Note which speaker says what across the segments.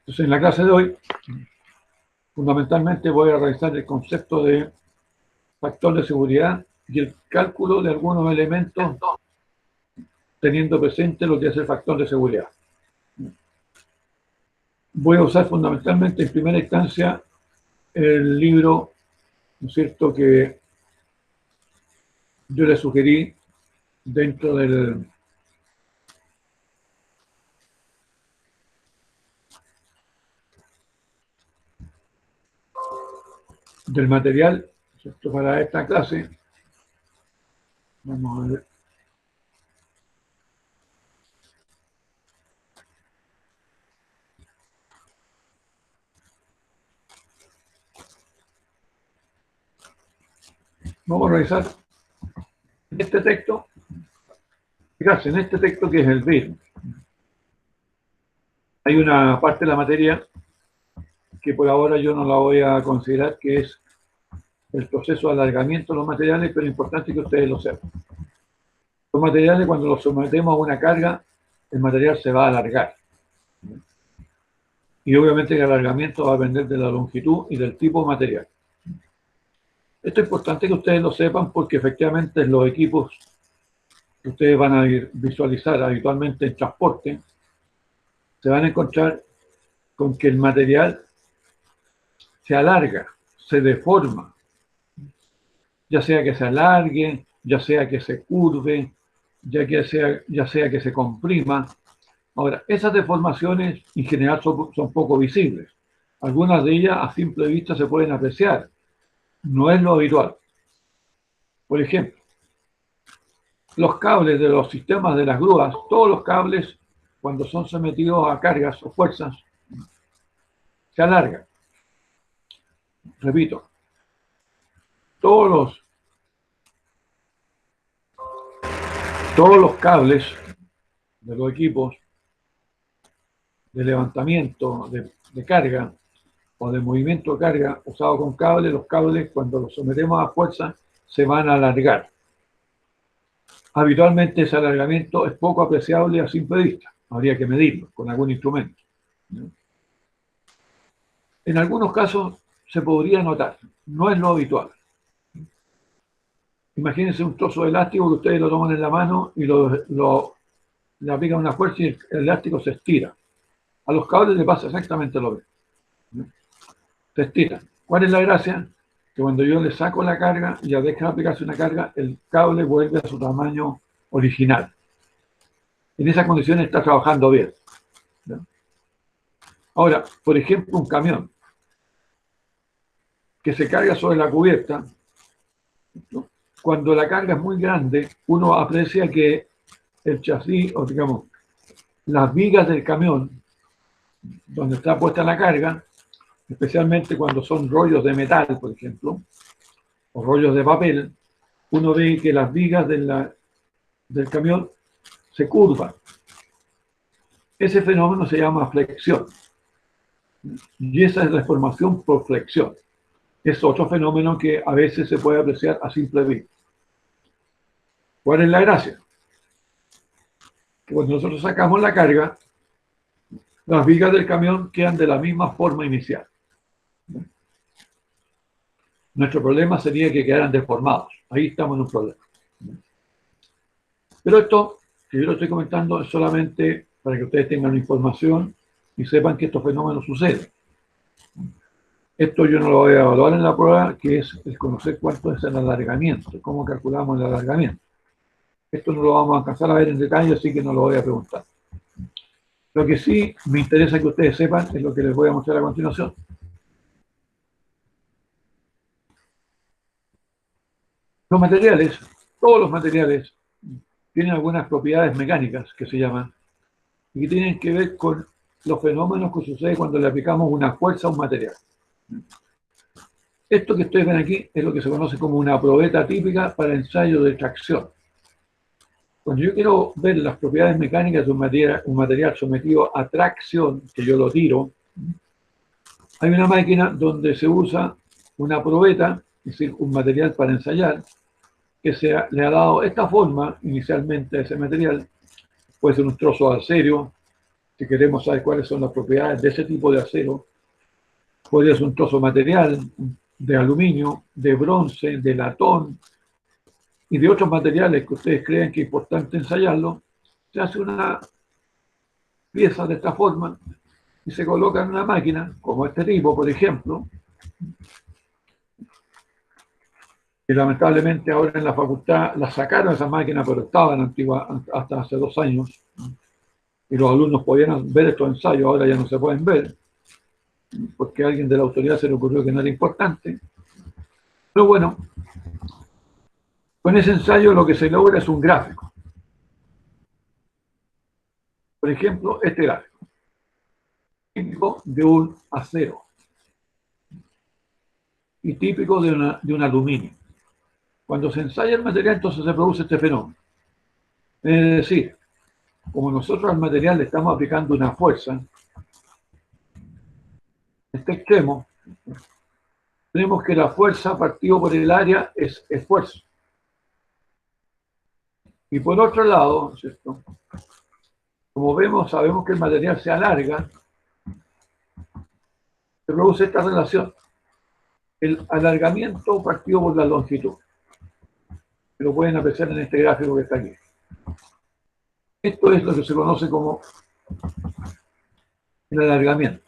Speaker 1: Entonces, en la clase de hoy, fundamentalmente voy a realizar el concepto de factor de seguridad y el cálculo de algunos elementos teniendo presente lo que es el factor de seguridad. Voy a usar fundamentalmente en primera instancia el libro, ¿no es cierto?, que yo le sugerí dentro del material, ¿cierto?, para esta clase. Vamos a ver. Vamos a revisar este texto. Fíjense, en este texto que es el BIR, hay una parte de la materia que por ahora yo no la voy a considerar, que es el proceso de alargamiento de los materiales, pero es importante que ustedes lo sepan. Los materiales, cuando los sometemos a una carga, el material se va a alargar. Y obviamente el alargamiento va a depender de la longitud y del tipo de material. Esto es importante que ustedes lo sepan porque efectivamente en los equipos que ustedes van a visualizar habitualmente en transporte, se van a encontrar con que el material se alarga, se deforma, ya sea que se alargue, ya sea que se curve, ya sea que se comprima. Ahora, esas deformaciones en general son poco visibles. Algunas de ellas a simple vista se pueden apreciar. No es lo habitual. Por ejemplo, los cables de los sistemas de las grúas, todos los cables, cuando son sometidos a cargas o fuerzas, se alargan. Repito, todos los cables de los equipos de levantamiento de carga o de movimiento de carga usado con cable, los cables cuando los sometemos a fuerza se van a alargar. Habitualmente ese alargamiento es poco apreciable a simple vista, habría que medirlo con algún instrumento. En algunos casos se podría notar, no es lo habitual. Imagínense un trozo de elástico que ustedes lo toman en la mano y le aplican una fuerza y el elástico se estira. A los cables les pasa exactamente lo mismo. Se estiran. ¿Cuál es la gracia? Que cuando yo le saco la carga y ya deja de aplicarse una carga, el cable vuelve a su tamaño original. En esas condiciones está trabajando bien. Ahora, por ejemplo, un camión que se carga sobre la cubierta, cuando la carga es muy grande, uno aprecia que el chasis, o digamos, las vigas del camión, donde está puesta la carga, especialmente cuando son rollos de metal, por ejemplo, o rollos de papel, uno ve que las vigas del camión se curvan. Ese fenómeno se llama flexión. Y esa es deformación por flexión. Es otro fenómeno que a veces se puede apreciar a simple vista. ¿Cuál es la gracia? Que cuando nosotros sacamos la carga, las vigas del camión quedan de la misma forma inicial. Nuestro problema sería que quedaran deformados. Ahí estamos en un problema. Pero esto, que yo lo estoy comentando, es solamente para que ustedes tengan información y sepan que estos fenómenos suceden. Esto yo no lo voy a evaluar en la prueba, que es el conocer cuánto es el alargamiento, cómo calculamos el alargamiento. Esto no lo vamos a alcanzar a ver en detalle, así que no lo voy a preguntar. Lo que sí me interesa que ustedes sepan es lo que les voy a mostrar a continuación. Los materiales, todos los materiales, tienen algunas propiedades mecánicas que se llaman y que tienen que ver con los fenómenos que suceden cuando le aplicamos una fuerza a un material. Esto que ustedes ven aquí es lo que se conoce como una probeta típica para ensayo de tracción. Cuando yo quiero ver las propiedades mecánicas de un material sometido a tracción, que yo lo tiro, hay una máquina donde se usa una probeta, es decir, un material para ensayar, que le ha dado esta forma inicialmente a ese material. Puede ser un trozo de acero, Si queremos saber cuáles son las propiedades de ese tipo de acero, puede ser un trozo de material, de aluminio, de bronce, de latón y de otros materiales que ustedes creen que es importante ensayarlo, se hace una pieza de esta forma y se coloca en una máquina, como este tipo, por ejemplo, y lamentablemente ahora en la facultad la sacaron esa máquina, pero estaban antiguas hasta hace 2 años, y los alumnos podían ver estos ensayos, ahora ya no se pueden ver, porque a alguien de la autoridad se le ocurrió que no era importante. Pero bueno, con ese ensayo lo que se logra es un gráfico. Por ejemplo, este gráfico, típico de un acero y típico de un aluminio. Cuando se ensaya el material, entonces se produce este fenómeno. Es decir, como nosotros al material le estamos aplicando una fuerza, este extremo, tenemos que la fuerza partido por el área es esfuerzo. Y por otro lado, ¿cierto? Como vemos, sabemos que el material se alarga, se produce esta relación. El alargamiento partido por la longitud. Que lo pueden apreciar en este gráfico que está aquí. Esto es lo que se conoce como el alargamiento.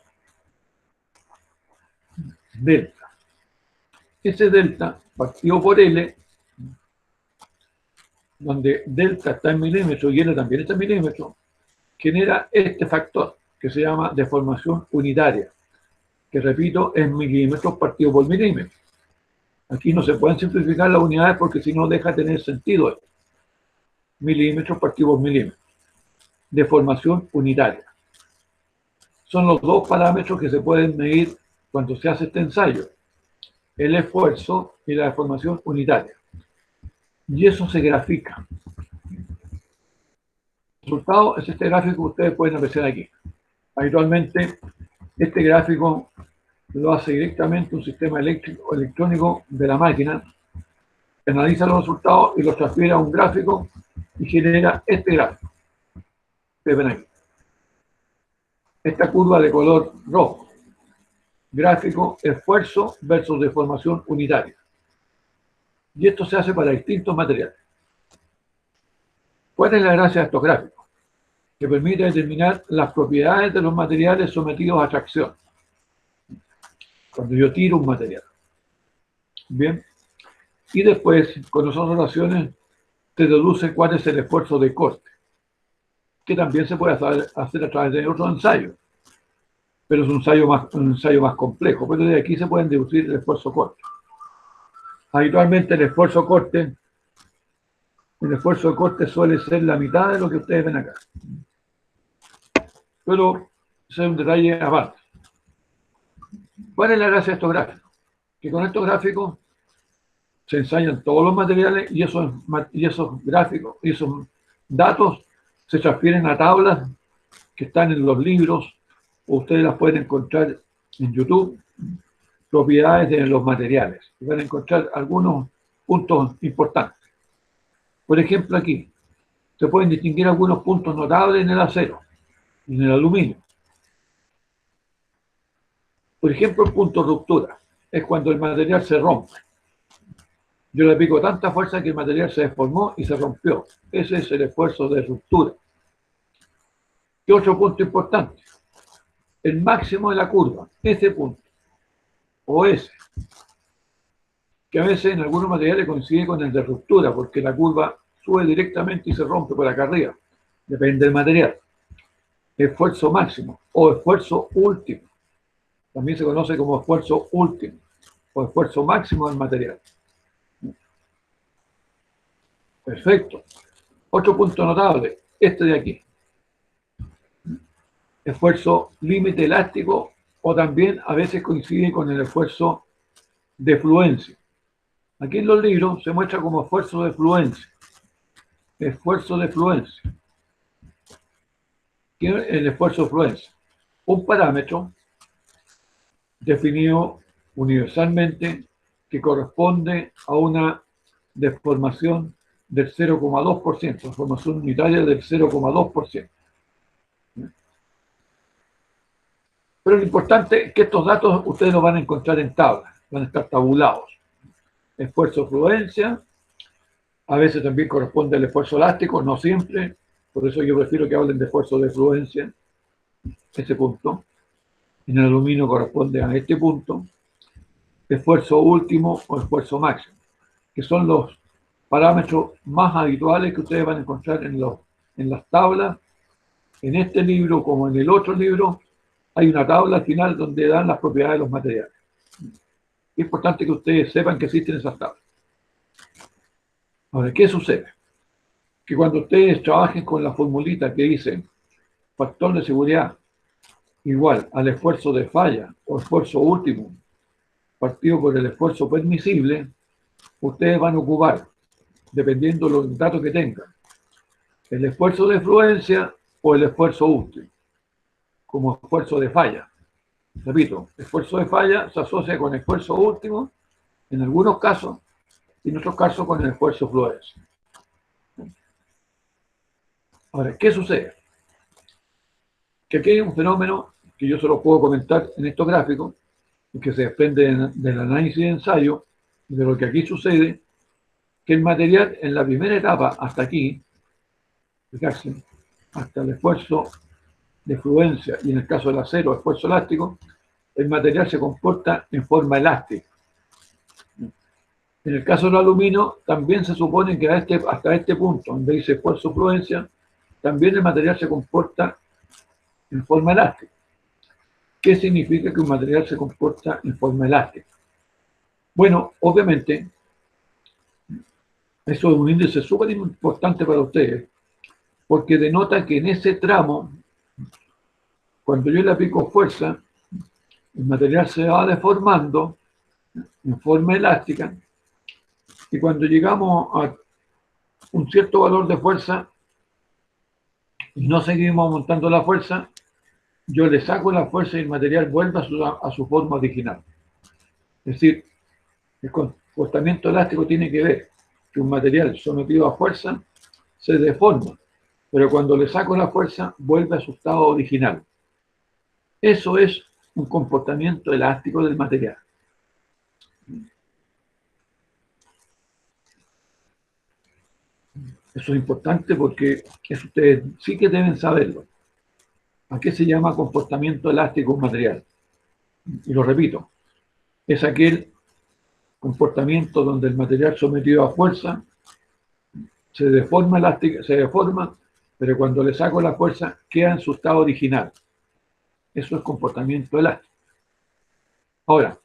Speaker 1: Delta. Ese delta partido por L, donde delta está en milímetros y L también está en milímetros, genera este factor que se llama deformación unitaria, que repito, es milímetros partido por milímetro. Aquí no se pueden simplificar las unidades porque si no deja de tener sentido esto. Milímetros partido por milímetro. Deformación unitaria. Son los dos parámetros que se pueden medir cuando se hace este ensayo. El esfuerzo y la deformación unitaria. Y eso se grafica. El resultado es este gráfico que ustedes pueden apreciar aquí. Habitualmente, este gráfico lo hace directamente un sistema electrónico de la máquina, que analiza los resultados y los transfiere a un gráfico y genera este gráfico. Ustedes ven aquí. Esta curva de color rojo. Gráfico esfuerzo versus deformación unitaria. Y esto se hace para distintos materiales. ¿Cuál es la gracia de estos gráficos? Que permite determinar las propiedades de los materiales sometidos a tracción. Cuando yo tiro un material. Bien. Y después, con esas relaciones, se deduce cuál es el esfuerzo de corte, que también se puede hacer a través de otro ensayo, pero es un ensayo más complejo. Pero de aquí se pueden deducir el esfuerzo corte. Habitualmente el esfuerzo de corte suele ser la mitad de lo que ustedes ven acá. Pero ese es un detalle aparte. ¿Cuál es la gracia de estos gráficos? Que con estos gráficos se ensayan todos los materiales y esos gráficos y esos datos se transfieren a tablas que están en los libros, o ustedes las pueden encontrar en YouTube, propiedades de los materiales. Y van a encontrar algunos puntos importantes. Por ejemplo, aquí se pueden distinguir algunos puntos notables en el acero y en el aluminio. Por ejemplo, el punto de ruptura es cuando el material se rompe. Yo le aplico tanta fuerza que el material se deformó y se rompió. Ese es el esfuerzo de ruptura. Y otro punto importante, el máximo de la curva, ese punto, o ese, que a veces en algunos materiales coincide con el de ruptura, porque la curva sube directamente y se rompe por acá arriba. Depende del material. Esfuerzo máximo o esfuerzo último. También se conoce como esfuerzo último o esfuerzo máximo del material. Perfecto. Otro punto notable, este de aquí. Esfuerzo límite elástico o también a veces coincide con el esfuerzo de fluencia. Aquí en los libros se muestra como esfuerzo de fluencia. Esfuerzo de fluencia. ¿Qué es el esfuerzo de fluencia? Un parámetro definido universalmente que corresponde a una deformación del 0,2%, deformación unitaria del 0,2%. Pero lo importante es que estos datos ustedes los van a encontrar en tablas, van a estar tabulados. Esfuerzo, fluencia, a veces también corresponde al esfuerzo elástico, no siempre, por eso yo prefiero que hablen de esfuerzo de fluencia, ese punto. En el aluminio corresponde a este punto, esfuerzo último o esfuerzo máximo, que son los parámetros más habituales que ustedes van a encontrar en las tablas. En este libro, como en el otro libro, hay una tabla al final donde dan las propiedades de los materiales. Es importante que ustedes sepan que existen esas tablas. Ahora, ¿qué sucede? Que cuando ustedes trabajen con la formulita que dice factor de seguridad igual al esfuerzo de falla o esfuerzo último partido por el esfuerzo permisible, ustedes van a ocupar, dependiendo de los datos que tengan, el esfuerzo de fluencia o el esfuerzo último, como esfuerzo de falla. Repito, esfuerzo de falla se asocia con esfuerzo último, en algunos casos, y en otros casos con el esfuerzo de fluencia. Ahora, ¿qué sucede? Que aquí hay un fenómeno que yo se lo puedo comentar en estos gráficos, y que se desprende del análisis de ensayo, de lo que aquí sucede, que el material en la primera etapa, hasta aquí, fijarse, hasta el esfuerzo de fluencia, y en el caso del acero, esfuerzo elástico, el material se comporta en forma elástica. En el caso del aluminio, también se supone que hasta este punto, donde dice esfuerzo fluencia, también el material se comporta en forma elástica. ¿Qué significa que un material se comporta en forma elástica? Bueno, obviamente, eso es un índice súper importante para ustedes, porque denota que en ese tramo, cuando yo le aplico fuerza, el material se va deformando en forma elástica, y cuando llegamos a un cierto valor de fuerza y no seguimos aumentando la fuerza, yo le saco la fuerza y el material vuelve a su forma original. Es decir, el comportamiento elástico tiene que ver que un material sometido a fuerza se deforma, pero cuando le saco la fuerza vuelve a su estado original. Eso es un comportamiento elástico del material. Eso es importante porque eso ustedes sí que deben saberlo. ¿A qué se llama comportamiento elástico un material? Y lo repito, es aquel comportamiento donde el material sometido a fuerza se deforma, pero cuando le saco la fuerza queda en su estado original. Eso es comportamiento elástico. Ahora,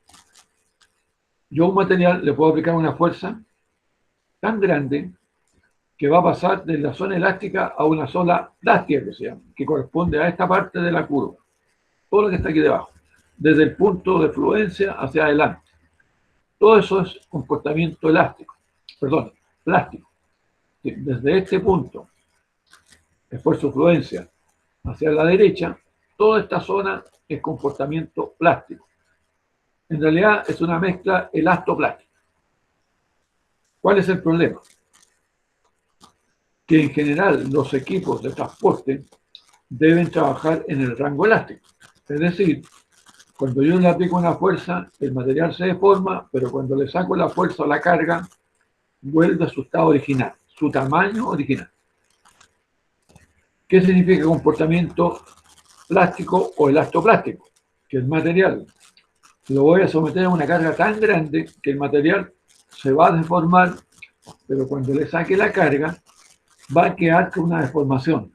Speaker 1: yo a un material le puedo aplicar una fuerza tan grande que va a pasar de la zona elástica a una zona plástica, que se llama, que corresponde a esta parte de la curva, todo lo que está aquí debajo, desde el punto de fluencia hacia adelante. Todo eso es comportamiento elástico, perdón, plástico. Desde este punto, esfuerzo fluencia hacia la derecha, toda esta zona es comportamiento plástico. En realidad es una mezcla elastoplástica. ¿Cuál es el problema? Que en general los equipos de transporte deben trabajar en el rango elástico. Es decir, cuando yo le aplico una fuerza, el material se deforma, pero cuando le saco la fuerza a la carga, vuelve a su estado original, su tamaño original. ¿Qué significa comportamiento plástico o elastoplástico? Que el material lo voy a someter a una carga tan grande que el material se va a deformar, pero cuando le saque la carga, va a quedar con una deformación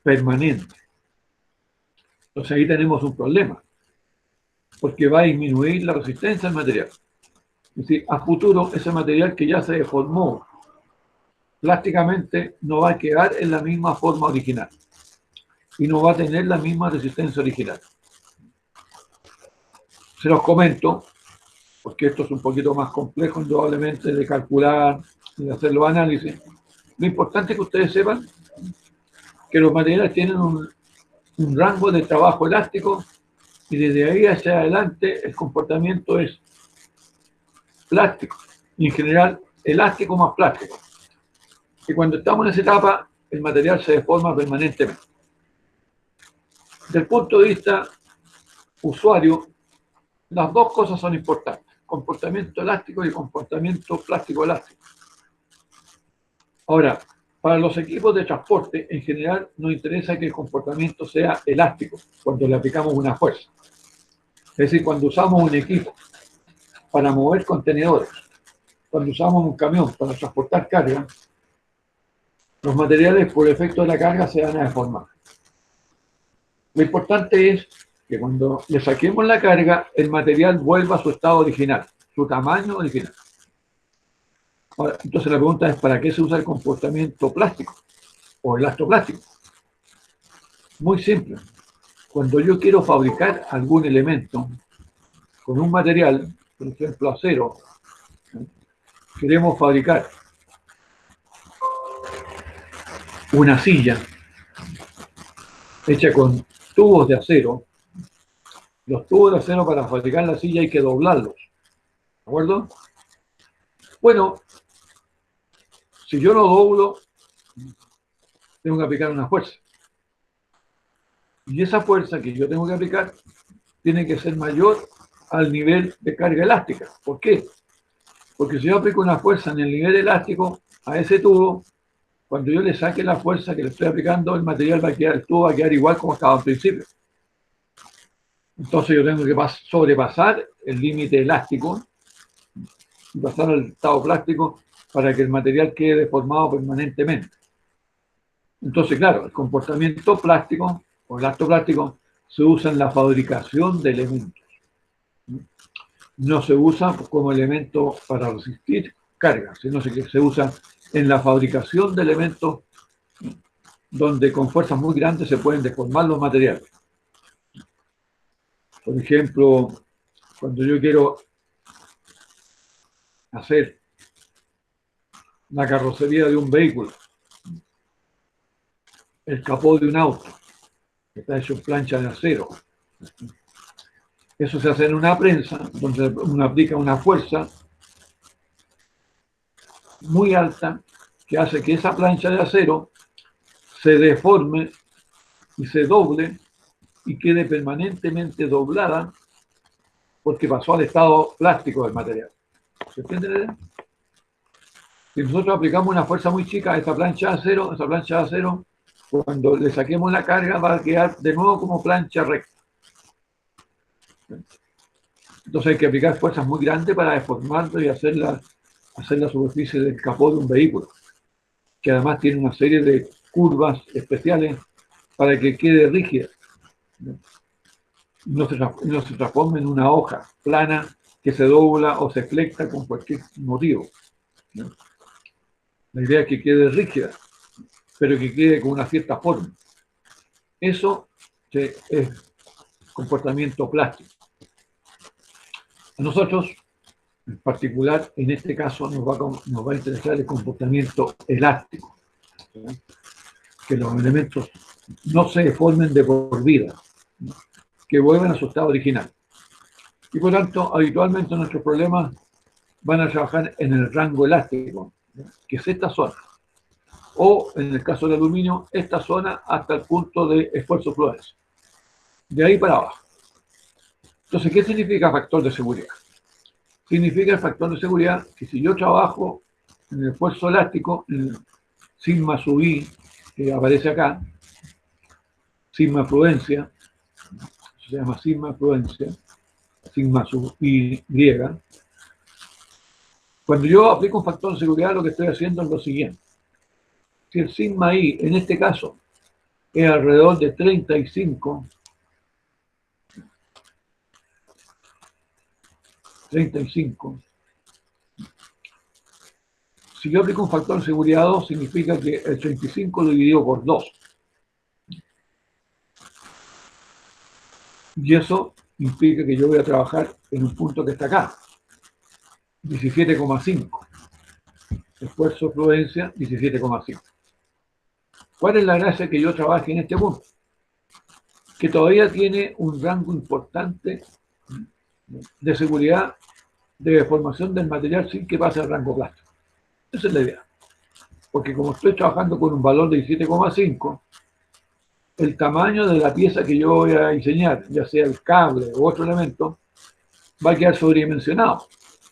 Speaker 1: permanente. Entonces ahí tenemos un problema, porque va a disminuir la resistencia al material. Es decir, a futuro ese material que ya se deformó plásticamente no va a quedar en la misma forma original y no va a tener la misma resistencia original. Se los comento, porque esto es un poquito más complejo indudablemente de calcular y de hacer los análisis. Lo importante es que ustedes sepan que los materiales tienen un rango de trabajo elástico y desde ahí hacia adelante el comportamiento es plástico, y en general elástico más plástico. Y cuando estamos en esa etapa, el material se deforma permanentemente. Desde el punto de vista usuario, las dos cosas son importantes, comportamiento elástico y comportamiento plástico elástico. Ahora, para los equipos de transporte, en general, nos interesa que el comportamiento sea elástico cuando le aplicamos una fuerza. Es decir, cuando usamos un equipo para mover contenedores, cuando usamos un camión para transportar carga, los materiales por efecto de la carga se van a deformar. Lo importante es que cuando le saquemos la carga, el material vuelva a su estado original, su tamaño original. Ahora, entonces la pregunta es, ¿para qué se usa el comportamiento plástico o elastoplástico? Muy simple. Cuando yo quiero fabricar algún elemento con un material, por ejemplo acero, queremos fabricar una silla hecha con tubos de acero. Los tubos de acero para fabricar la silla hay que doblarlos, ¿de acuerdo? Bueno, si yo lo doblo, tengo que aplicar una fuerza. Y esa fuerza que yo tengo que aplicar tiene que ser mayor al nivel de carga elástica. ¿Por qué? Porque si yo aplico una fuerza en el nivel elástico a ese tubo, cuando yo le saque la fuerza que le estoy aplicando, el material va a quedar, el tubo va a quedar igual como estaba al principio. Entonces yo tengo que sobrepasar el límite elástico y pasar al estado plástico para que el material quede deformado permanentemente. Entonces, claro, el comportamiento plástico o elastoplástico se usa en la fabricación de elementos. No se usa como elemento para resistir carga, sino que se usa en la fabricación de elementos donde con fuerzas muy grandes se pueden deformar los materiales. Por ejemplo, cuando yo quiero hacer la carrocería de un vehículo, el capó de un auto, que está hecho en plancha de acero. Eso se hace en una prensa, donde uno aplica una fuerza muy alta que hace que esa plancha de acero se deforme y se doble y quede permanentemente doblada porque pasó al estado plástico del material. ¿Se entiende la idea? Si nosotros aplicamos una fuerza muy chica a esta plancha de acero, esa plancha de acero, cuando le saquemos la carga va a quedar de nuevo como plancha recta. Entonces hay que aplicar fuerzas muy grandes para deformarlo y hacer la superficie del capó de un vehículo, que además tiene una serie de curvas especiales para que quede rígida. No se transforme en una hoja plana que se dobla o se flexa con cualquier motivo. La idea es que quede rígida, pero que quede con una cierta forma. Eso es comportamiento plástico. A nosotros, en particular, en este caso, nos va a interesar el comportamiento elástico. Que los elementos no se deformen de por vida, que vuelvan a su estado original. Y por tanto, habitualmente nuestros problemas van a trabajar en el rango elástico, que es esta zona. O, en el caso del aluminio, esta zona hasta el punto de esfuerzo-fluencia. De ahí para abajo. Entonces, ¿qué significa factor de seguridad? Significa el factor de seguridad que si yo trabajo en el esfuerzo elástico, en sigma sub i, que aparece acá, sigma prudencia, se llama sigma prudencia, sigma sub i griega. Cuando yo aplico un factor de seguridad, lo que estoy haciendo es lo siguiente. Si el sigma i, en este caso, es alrededor de 35, si yo aplico un factor de seguridad 2, significa que el 35 lo dividido por 2. Y eso implica que yo voy a trabajar en un punto que está acá, 17,5. Esfuerzo prudencia, 17,5. ¿Cuál es la gracia que yo trabaje en este punto? Que todavía tiene un rango importante de seguridad de deformación del material sin que pase al rango plástico. Esa es la idea. Porque como estoy trabajando con un valor de 17,5, el tamaño de la pieza que yo voy a diseñar, ya sea el cable u otro elemento, va a quedar sobredimensionado.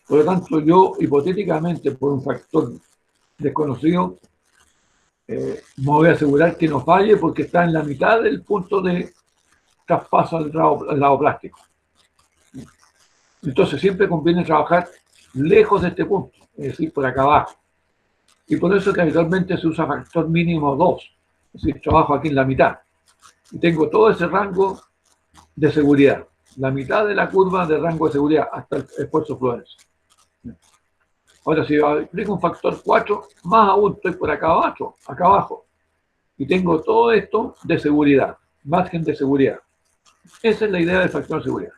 Speaker 1: Por lo tanto, yo hipotéticamente, por un factor desconocido, me voy a asegurar que no falle porque está en la mitad del punto de traspaso al lado plástico. Entonces siempre conviene trabajar lejos de este punto, es decir, por acá abajo. Y por eso que habitualmente se usa factor mínimo 2, es decir, trabajo aquí en la mitad. Y tengo todo ese rango de seguridad, la mitad de la curva de rango de seguridad hasta el esfuerzo fluencia. Ahora, si aplico un factor 4, más aún estoy por acá abajo, y tengo todo esto de seguridad, margen de seguridad. Esa es la idea del factor de seguridad.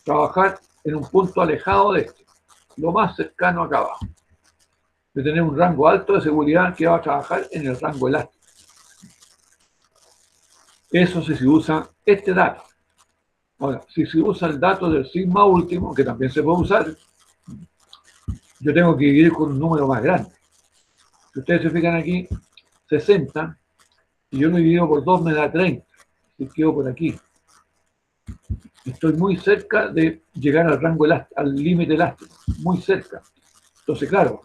Speaker 1: Trabajar en un punto alejado de este, lo más cercano acá abajo. De tener un rango alto de seguridad que va a trabajar en el rango elástico. Eso si se usa este dato. Ahora, si se usa el dato del sigma último, que también se puede usar, yo tengo que dividir con un número más grande. Si ustedes se fijan aquí, 60, y yo lo divido por 2 me da 30. Y quedo por aquí. Estoy muy cerca de llegar al rango elástico, al límite elástico, muy cerca. Entonces, claro,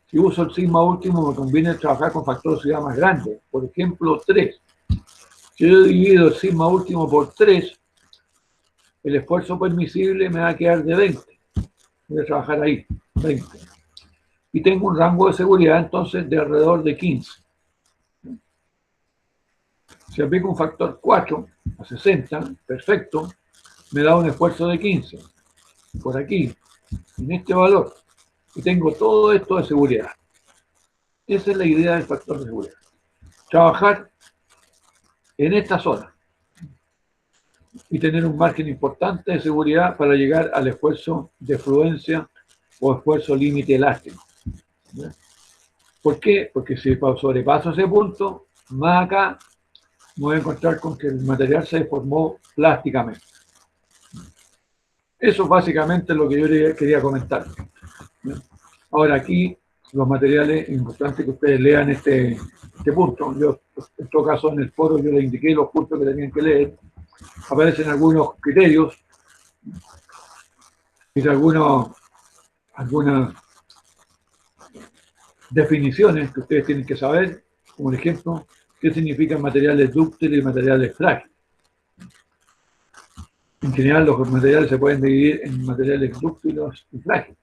Speaker 1: si uso el sigma último, me conviene trabajar con factor de seguridad más grande. Por ejemplo, 3. Si yo divido el sigma último por 3, el esfuerzo permisible me va a quedar de 20. Voy a trabajar ahí, 20. Y tengo un rango de seguridad entonces de alrededor de 15. Si aplico un factor 4 a 60, perfecto, me da un esfuerzo de 15. Por aquí, en este valor. Y tengo todo esto de seguridad. Esa es la idea del factor de seguridad. Trabajar en esta zona y tener un margen importante de seguridad para llegar al esfuerzo de fluencia o esfuerzo límite elástico. ¿Por qué? Porque si sobrepaso ese punto, más acá me voy a encontrar con que el material se deformó plásticamente. Eso es básicamente lo que yo quería comentar. Ahora aquí, los materiales, es importante que ustedes lean este punto. Yo, en todo caso, en el foro yo les indiqué los puntos que tenían que leer. Aparecen algunos criterios y algunas definiciones que ustedes tienen que saber, como por ejemplo, qué significan materiales dúctiles y materiales frágiles. En general, los materiales se pueden dividir en materiales dúctiles y frágiles.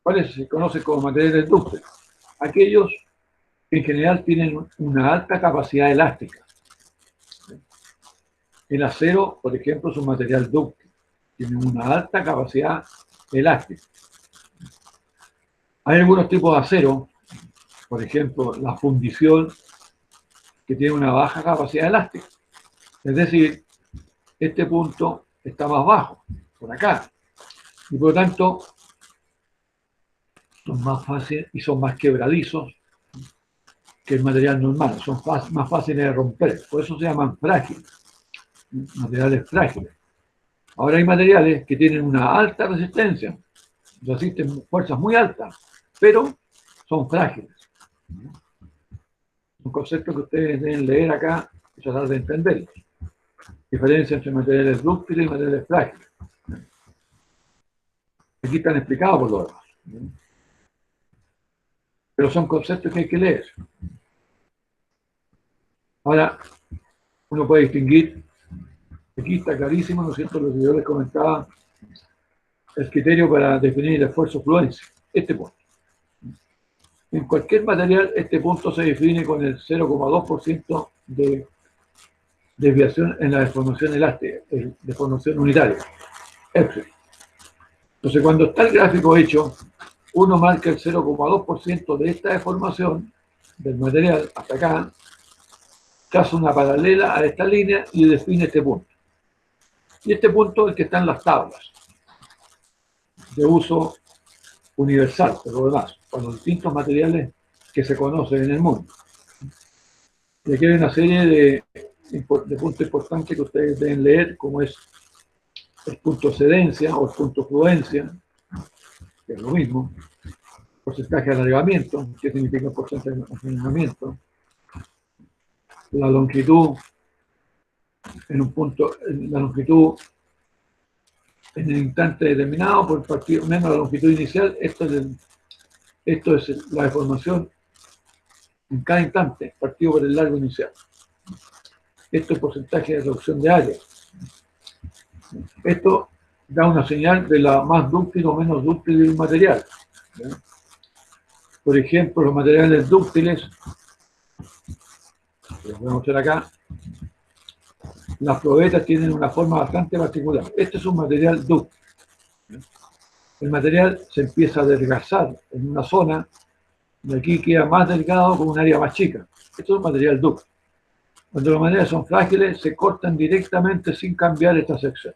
Speaker 1: ¿Cuáles se conocen como materiales dúctiles? Aquellos que en general tienen una alta capacidad elástica. El acero, por ejemplo, es un material dúctil, tiene una alta capacidad elástica. Hay algunos tipos de acero, por ejemplo, la fundición, que tiene una baja capacidad elástica. Es decir, este punto está más bajo, por acá. Y por lo tanto, son más fáciles y son más quebradizos que el material normal. Son más fáciles de romper. Por eso se llaman frágiles. Materiales frágiles. Ahora hay materiales que tienen una alta resistencia, resisten fuerzas muy altas, pero son frágiles. Un concepto que ustedes deben leer acá y tratar de entenderlo. Diferencia entre materiales dúctiles y materiales frágiles. Aquí están explicados por lo demás. Pero son conceptos que hay que leer. Ahora, uno puede distinguir, aquí está clarísimo, ¿no es cierto?, lo que yo les comentaba, el criterio para definir el esfuerzo fluencia, este punto. En cualquier material, este punto se define con el 0,2% de desviación en la deformación elástica, deformación unitaria. Entonces, cuando está el gráfico hecho, uno marca el 0,2% de esta deformación del material hasta acá, traza una paralela a esta línea y define este punto. Y este punto es el que está en las tablas de uso universal, por lo demás, para los distintos materiales que se conocen en el mundo. Y aquí hay una serie de puntos importantes que ustedes deben leer, como es el punto cedencia o el punto fluencia, que es lo mismo, porcentaje de alargamiento, ¿qué significa el porcentaje de alargamiento? La longitud en un punto, en la longitud en el instante determinado por partido menos la longitud inicial. Esto es la deformación en cada instante, partido por el largo inicial. Esto es porcentaje de reducción de área. Esto da una señal de la más dúctil o menos dúctil del material. ¿Ya? Por ejemplo, los materiales dúctiles, los voy a mostrar acá, las probetas tienen una forma bastante particular. Este es un material dúctil. El material se empieza a adelgazar en una zona, y aquí queda más delgado con un área más chica. Esto es un material dúctil. Cuando los materiales son frágiles, se cortan directamente sin cambiar esta sección.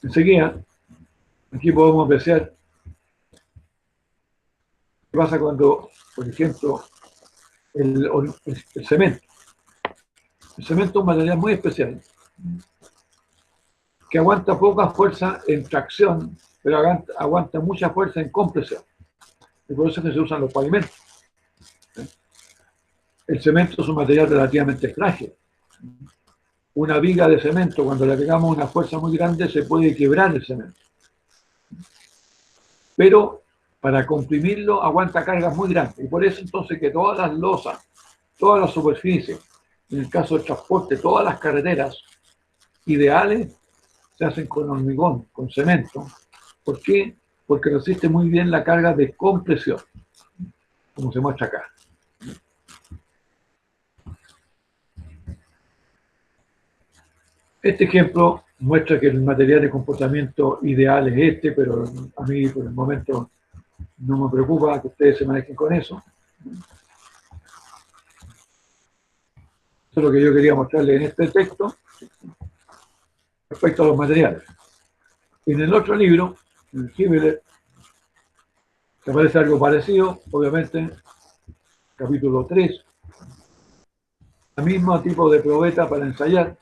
Speaker 1: Enseguida, aquí podemos apreciar qué pasa cuando, por ejemplo, el cemento. El cemento es un material muy especial que aguanta poca fuerza en tracción, pero aguanta mucha fuerza en compresión. Y por eso es que se usan los pavimentos. El cemento es un material relativamente frágil. Una viga de cemento, cuando le pegamos una fuerza muy grande, se puede quebrar el cemento. Pero para comprimirlo aguanta cargas muy grandes. Y por eso entonces que todas las losas, todas las superficies, en el caso del transporte, todas las carreteras ideales se hacen con hormigón, con cemento. ¿Por qué? Porque resiste muy bien la carga de compresión, como se muestra acá. Este ejemplo muestra que el material de comportamiento ideal es este, pero a mí por el momento no me preocupa que ustedes se manejen con eso. Eso es lo que yo quería mostrarles en este texto respecto a los materiales. En el otro libro, en el Himmler, se aparece algo parecido, obviamente, capítulo 3, el mismo tipo de probeta para ensayar,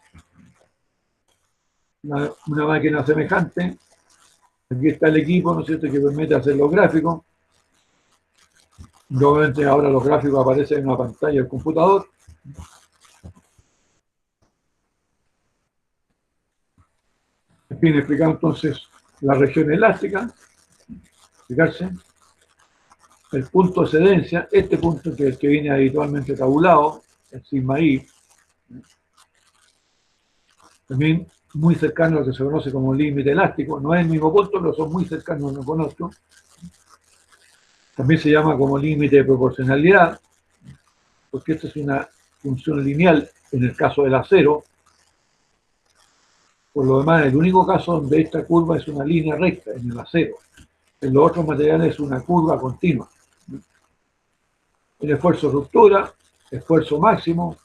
Speaker 1: una máquina semejante. Aquí está el equipo, ¿no es cierto?, que permite hacer los gráficos. Y obviamente ahora los gráficos aparecen en una pantalla del computador. En fin, explicamos entonces la región elástica, fijarse, el punto de excedencia, este punto que es el que viene habitualmente tabulado, el sigma I, también muy cercano a lo que se conoce como límite elástico, no es el mismo punto, pero son muy cercanos, no conozco. También se llama como límite de proporcionalidad, porque esta es una función lineal en el caso del acero. Por lo demás, el único caso donde esta curva es una línea recta, en el acero. En los otros materiales es una curva continua. El esfuerzo de ruptura, esfuerzo máximo,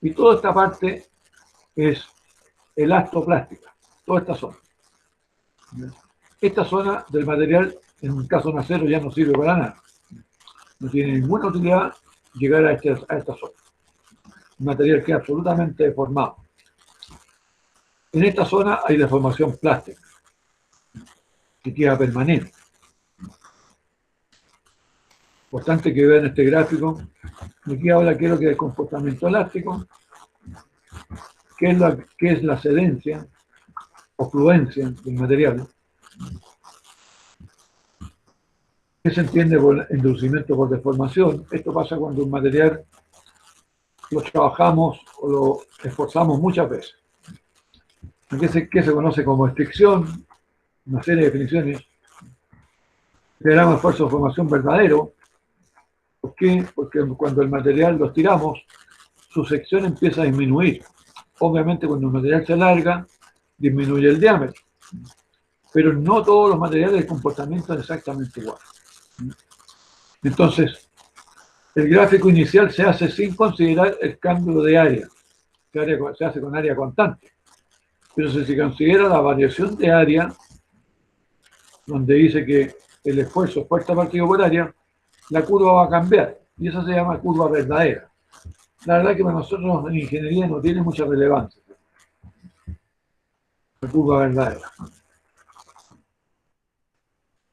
Speaker 1: y toda esta parte es elastoplástica, toda esta zona. Esta zona del material, en un caso de acero, ya no sirve para nada. No tiene ninguna utilidad llegar a esta zona. Un material que es absolutamente deformado. En esta zona hay deformación plástica, que queda permanente. Importante que vean este gráfico. Aquí ahora quiero que el comportamiento elástico, que es la cedencia o fluencia del material. ¿Qué se entiende por endurecimiento por deformación? Esto pasa cuando un material lo trabajamos o lo esforzamos muchas veces. ¿Qué se conoce como fricción? Una serie de definiciones. Generamos esfuerzo de formación verdadero. ¿Por qué? Porque cuando el material lo estiramos, su sección empieza a disminuir. Obviamente cuando el material se alarga, disminuye el diámetro. Pero no todos los materiales de comportamiento son exactamente iguales. Entonces, el gráfico inicial se hace sin considerar el cambio de área. Se hace con área constante. Pero si se considera la variación de área, donde dice que el esfuerzo es fuerza partido por área, la curva va a cambiar. Y esa se llama curva verdadera. La verdad que para nosotros en ingeniería no tiene mucha relevancia. La curva verdadera.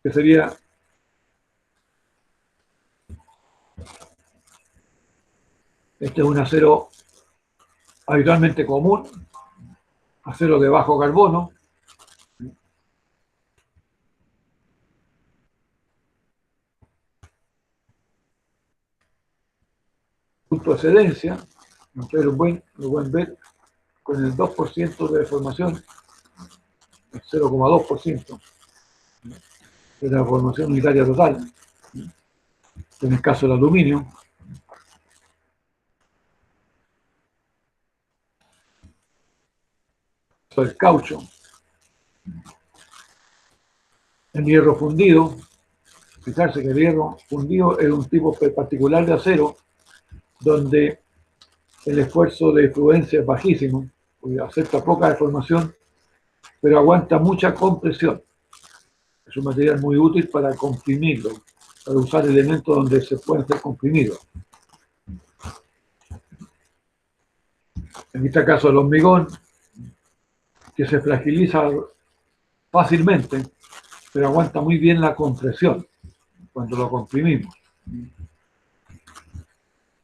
Speaker 1: Que sería Este es un acero habitualmente común, acero de bajo carbono. Punto de excedencia, ustedes lo pueden ver con el 2% de deformación, el 0,2% de la deformación unitaria total, en el caso del aluminio. El caucho, el hierro fundido. Fijarse que el hierro fundido es un tipo particular de acero donde el esfuerzo de fluencia es bajísimo, porque acepta poca deformación, pero aguanta mucha compresión. Es un material muy útil para comprimirlo, para usar elementos donde se pueden ser comprimidos. En este caso el hormigón, que se fragiliza fácilmente, pero aguanta muy bien la compresión cuando lo comprimimos.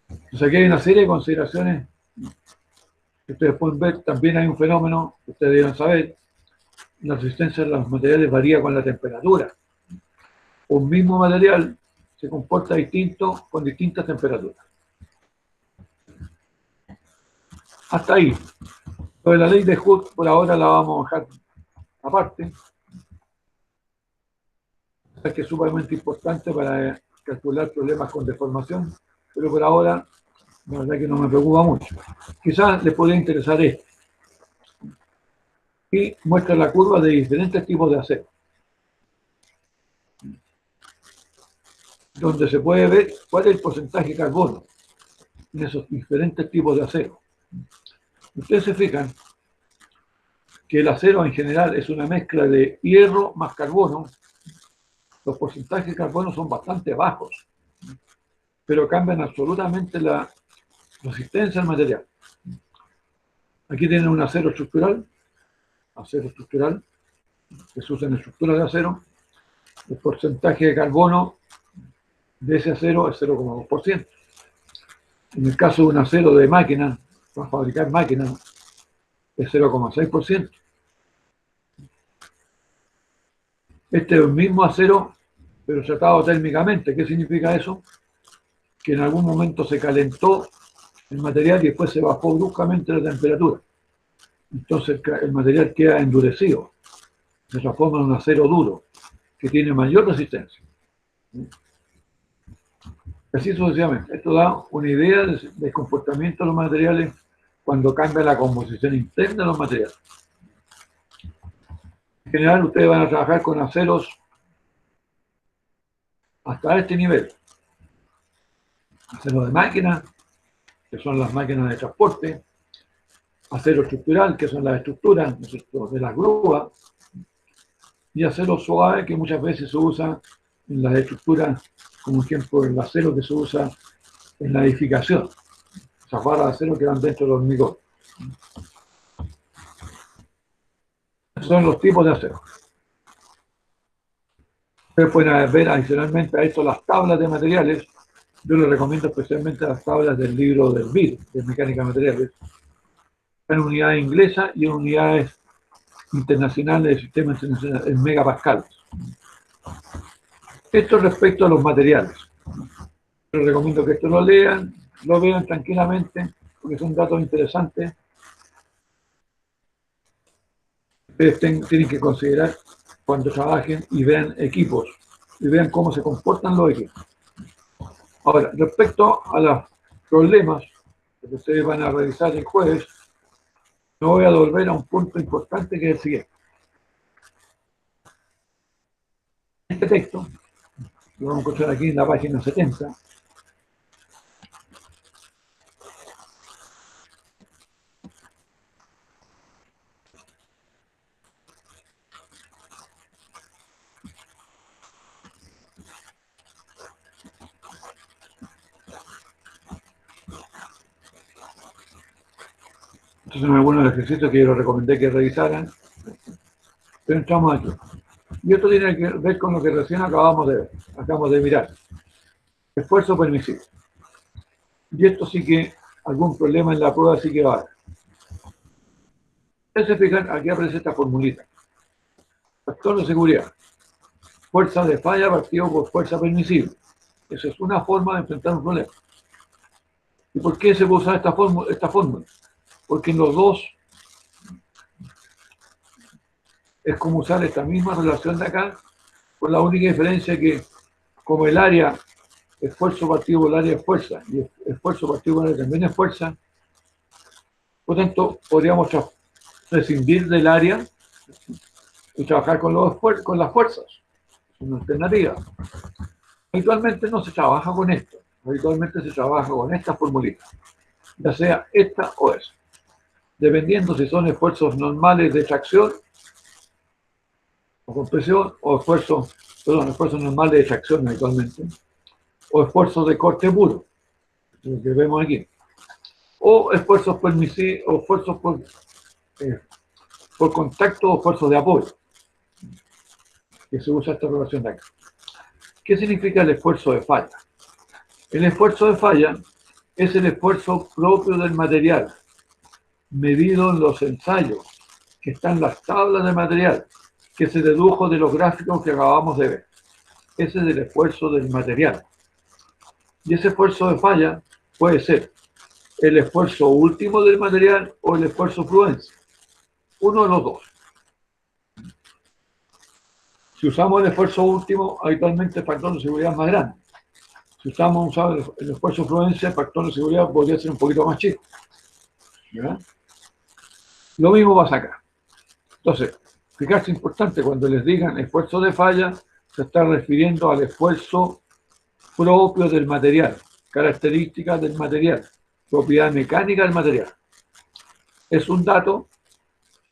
Speaker 1: Entonces aquí hay una serie de consideraciones que ustedes pueden ver. También hay un fenómeno que ustedes deben saber: la resistencia de los materiales varía con la temperatura. Un mismo material se comporta distinto con distintas temperaturas. Hasta ahí. Lo de la ley de Hooke por ahora la vamos a dejar aparte. Es que es sumamente importante para calcular problemas con deformación, pero por ahora la verdad que no me preocupa mucho. Quizás les podría interesar esto. Y muestra la curva de diferentes tipos de acero, donde se puede ver cuál es el porcentaje de carbono en esos diferentes tipos de acero. Ustedes se fijan que el acero en general es una mezcla de hierro más carbono. Los porcentajes de carbono son bastante bajos, pero cambian absolutamente la resistencia al material. Aquí tienen un acero estructural que se usa en estructuras de acero. El porcentaje de carbono de ese acero es 0,2%. En el caso de un acero de máquina, para fabricar máquinas, es 0,6%. Este es el mismo acero, pero tratado térmicamente. ¿Qué significa eso? Que en algún momento se calentó el material y después se bajó bruscamente la temperatura. Entonces el material queda endurecido, se transforma en un acero duro, que tiene mayor resistencia. Así sucesivamente. Esto da una idea del comportamiento de los materiales cuando cambia la composición interna de los materiales. En general, ustedes van a trabajar con aceros hasta este nivel. Acero de máquina, que son las máquinas de transporte. Acero estructural, que son las estructuras de las grúas. Y acero suave, que muchas veces se usa en las estructuras, como ejemplo el acero que se usa en la edificación. Esas barras de acero que van dentro del hormigón. Son los tipos de acero. Ustedes pueden ver adicionalmente a esto las tablas de materiales. Yo les recomiendo especialmente las tablas del libro del BID, de Mecánica de Materiales, en unidades inglesas y en unidades internacionales de sistema internacional, en megapascales. Esto respecto a los materiales. Les recomiendo que esto lo lean, lo vean tranquilamente, porque son datos interesantes. Ustedes tienen que considerar cuando trabajen y vean equipos, y vean cómo se comportan los equipos. Ahora, respecto a los problemas que ustedes van a revisar el jueves, me voy a volver a un punto importante que es el siguiente. Este texto, lo vamos a encontrar aquí en la página 70. Estos son algunos de los ejercicios que yo les recomendé que revisaran. Pero entramos aquí. Y esto tiene que ver con lo que recién acabamos de mirar. Esfuerzo permisivo. Y esto sí que algún problema en la prueba, así que va. Ustedes se fijan, aquí aparece esta formulita. Factor de seguridad. Fuerza de falla partido por fuerza permisible. Esa es una forma de enfrentar un problema. ¿Y por qué se puede usar esta fórmula? Porque en los dos es como usar esta misma relación de acá, con la única diferencia que como el área, esfuerzo partido por el área es fuerza, y esfuerzo partido por el área también es fuerza, por lo tanto, podríamos prescindir del área y trabajar con las fuerzas. Es una alternativa. Habitualmente no se trabaja con esto. Habitualmente se trabaja con esta formulita, ya sea esta o esa. Dependiendo si son esfuerzos normales de tracción o compresión, o esfuerzos normales de tracción habitualmente, o esfuerzos de corte puro, lo que vemos aquí, o esfuerzos permisivos, o esfuerzos por contacto o esfuerzos de apoyo, que se usa esta relación de acá. ¿Qué significa el esfuerzo de falla? El esfuerzo de falla es el esfuerzo propio del material, medido en los ensayos, que están en las tablas de material, que se dedujo de los gráficos que acabamos de ver. Ese es el esfuerzo del material. Y ese esfuerzo de falla puede ser el esfuerzo último del material o el esfuerzo fluencia. Uno de los dos. Si usamos el esfuerzo último, habitualmente el factor de seguridad es más grande. Si usamos el esfuerzo fluencia, el factor de seguridad podría ser un poquito más chico. ¿Verdad? Lo mismo pasa acá. Entonces, fijarse importante, cuando les digan esfuerzo de falla, se está refiriendo al esfuerzo propio del material, características del material, propiedad mecánica del material. Es un dato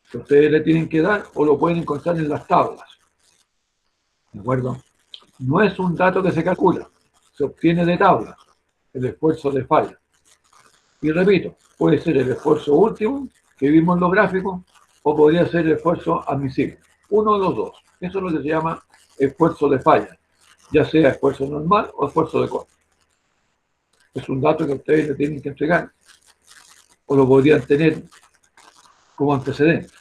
Speaker 1: que ustedes le tienen que dar o lo pueden encontrar en las tablas. ¿De acuerdo? No es un dato que se calcula, se obtiene de tablas, el esfuerzo de falla. Y repito, puede ser el esfuerzo último que vimos en los gráficos o podría ser el esfuerzo admisible. Uno de los dos. Eso es lo que se llama esfuerzo de falla, ya sea esfuerzo normal o esfuerzo de corte. Es un dato que ustedes le tienen que entregar o lo podrían tener como antecedente.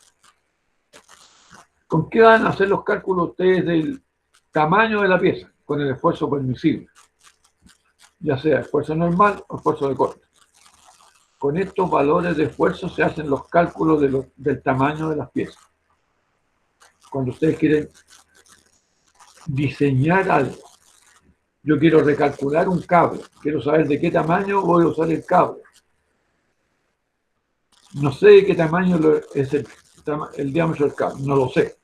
Speaker 1: ¿Con qué van a hacer los cálculos ustedes del tamaño de la pieza? Con el esfuerzo permisible, ya sea esfuerzo normal o esfuerzo de corte. Con estos valores de esfuerzo se hacen los cálculos del tamaño de las piezas. Cuando ustedes quieren diseñar algo, yo quiero recalcular un cable, quiero saber de qué tamaño voy a usar el cable. No sé de qué tamaño es el diámetro del cable, no lo sé.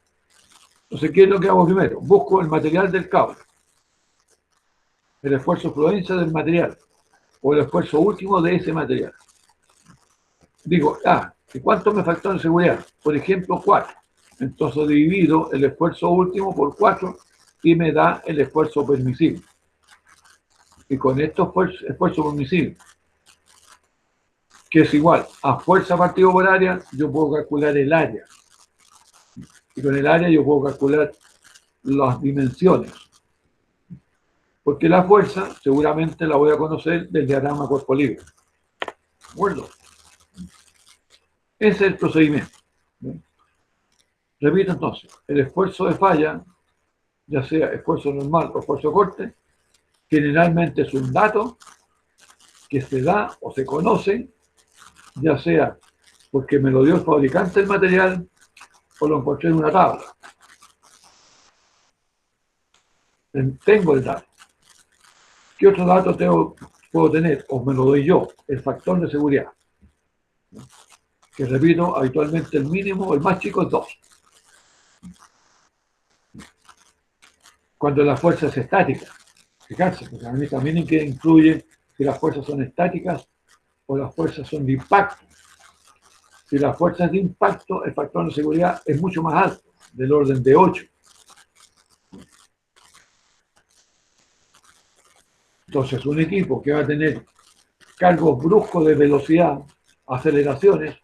Speaker 1: Entonces, ¿qué es lo que hago primero? Busco el material del cable, el esfuerzo fluencia del material, o el esfuerzo último de ese material. Digo, ¿y cuánto me faltó en seguridad? Por ejemplo, 4. Entonces divido el esfuerzo último por 4 y me da el esfuerzo permisible. Y con esto esfuerzo permisible, que es igual a fuerza partido por área, yo puedo calcular el área. Y con el área yo puedo calcular las dimensiones. Porque la fuerza seguramente la voy a conocer del diagrama cuerpo libre. ¿De acuerdo? Ese es el procedimiento. Repito entonces, el esfuerzo de falla, ya sea esfuerzo normal o esfuerzo de corte, generalmente es un dato que se da o se conoce, ya sea porque me lo dio el fabricante del material o lo encontré en una tabla. Tengo el dato. ¿Qué otro dato puedo tener? O me lo doy yo, el factor de seguridad. Que repito, habitualmente el mínimo, el más chico es 2. Cuando la fuerza es estática, fijarse, porque a mí también incluye si las fuerzas son estáticas o las fuerzas son de impacto. Si las fuerzas de impacto, el factor de seguridad es mucho más alto, del orden de 8. Entonces, un equipo que va a tener cargos bruscos de velocidad, aceleraciones,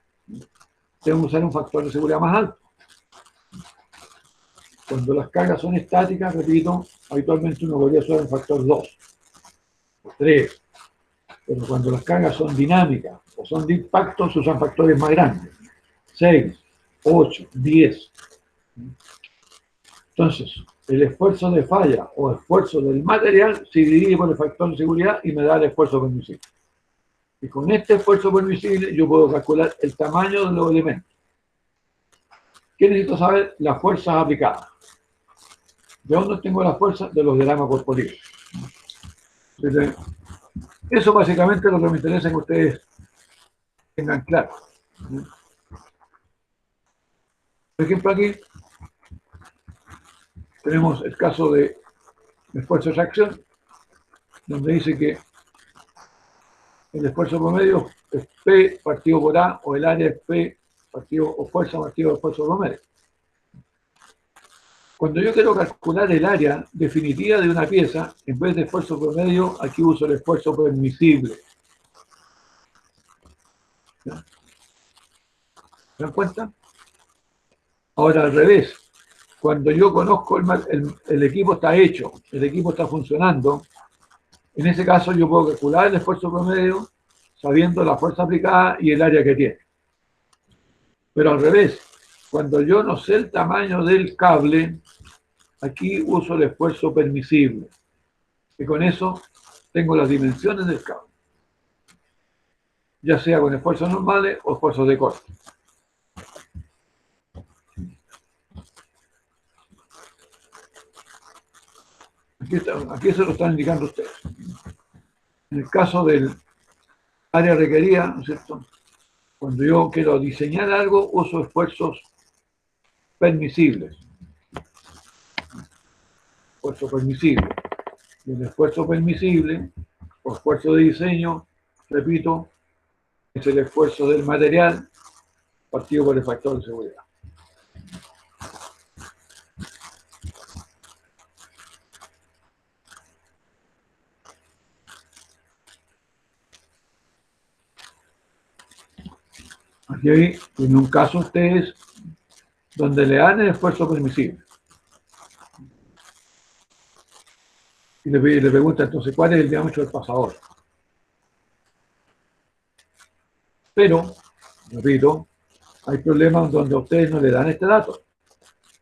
Speaker 1: debe usar un factor de seguridad más alto. Cuando las cargas son estáticas, repito, habitualmente uno podría usar un factor 2, 3. Pero cuando las cargas son dinámicas o son de impacto, se usan factores más grandes. 6, 8, 10. Entonces, el esfuerzo de falla o esfuerzo del material se divide por el factor de seguridad y me da el esfuerzo permisible. Y con este esfuerzo permisible yo puedo calcular el tamaño de los elementos. ¿Qué necesito saber? Las fuerzas aplicadas. ¿De dónde tengo las fuerzas? De los diagramas corporales. Eso básicamente es lo que me interesa que ustedes tengan claro. Por ejemplo, aquí tenemos el caso de esfuerzo de reacción, donde dice que el esfuerzo promedio es P partido por A, o el área es P partido o fuerza partido esfuerzo promedio. Cuando yo quiero calcular el área definitiva de una pieza, en vez de esfuerzo promedio, aquí uso el esfuerzo permisible. ¿Se dan cuenta? Ahora al revés. Cuando yo conozco el equipo está hecho, el equipo está funcionando, en ese caso yo puedo calcular el esfuerzo promedio sabiendo la fuerza aplicada y el área que tiene. Pero al revés, cuando yo no sé el tamaño del cable, aquí uso el esfuerzo permisible. Y con eso tengo las dimensiones del cable. Ya sea con esfuerzos normales o esfuerzos de corte. Aquí se lo están indicando ustedes. En el caso del área requerida, ¿no es cierto? Cuando yo quiero diseñar algo, uso esfuerzos permisibles. Esfuerzo permisible. Y el esfuerzo permisible, o esfuerzo de diseño, repito, es el esfuerzo del material partido por el factor de seguridad. Aquí hay, en un caso ustedes, donde le dan el esfuerzo permisible. Y le pregunta entonces, ¿cuál es el diámetro del pasador? Pero, repito, hay problemas donde a ustedes no le dan este dato.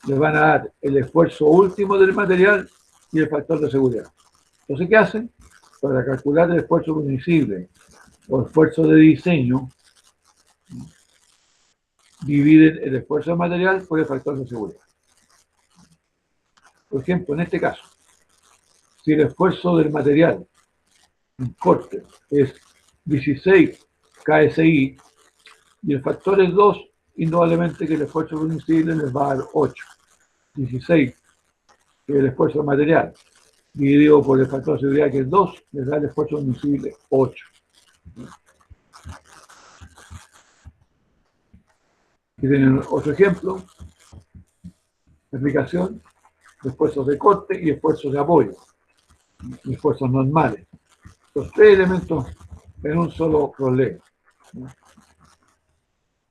Speaker 1: Les van a dar el esfuerzo último del material y el factor de seguridad. Entonces, ¿qué hacen? Para calcular el esfuerzo permisible o esfuerzo de diseño, dividen el esfuerzo del material por el factor de seguridad. Por ejemplo, en este caso, si el esfuerzo del material en corte es 16 KSI y el factor es 2, indudablemente que el esfuerzo permisible les va a dar 8. 16, que es el esfuerzo del material, dividido por el factor de seguridad, que es 2, les da el esfuerzo permisible 8. Aquí tienen otro ejemplo, aplicación de esfuerzos de corte y esfuerzos de apoyo, y esfuerzos normales. Los tres elementos en un solo problema.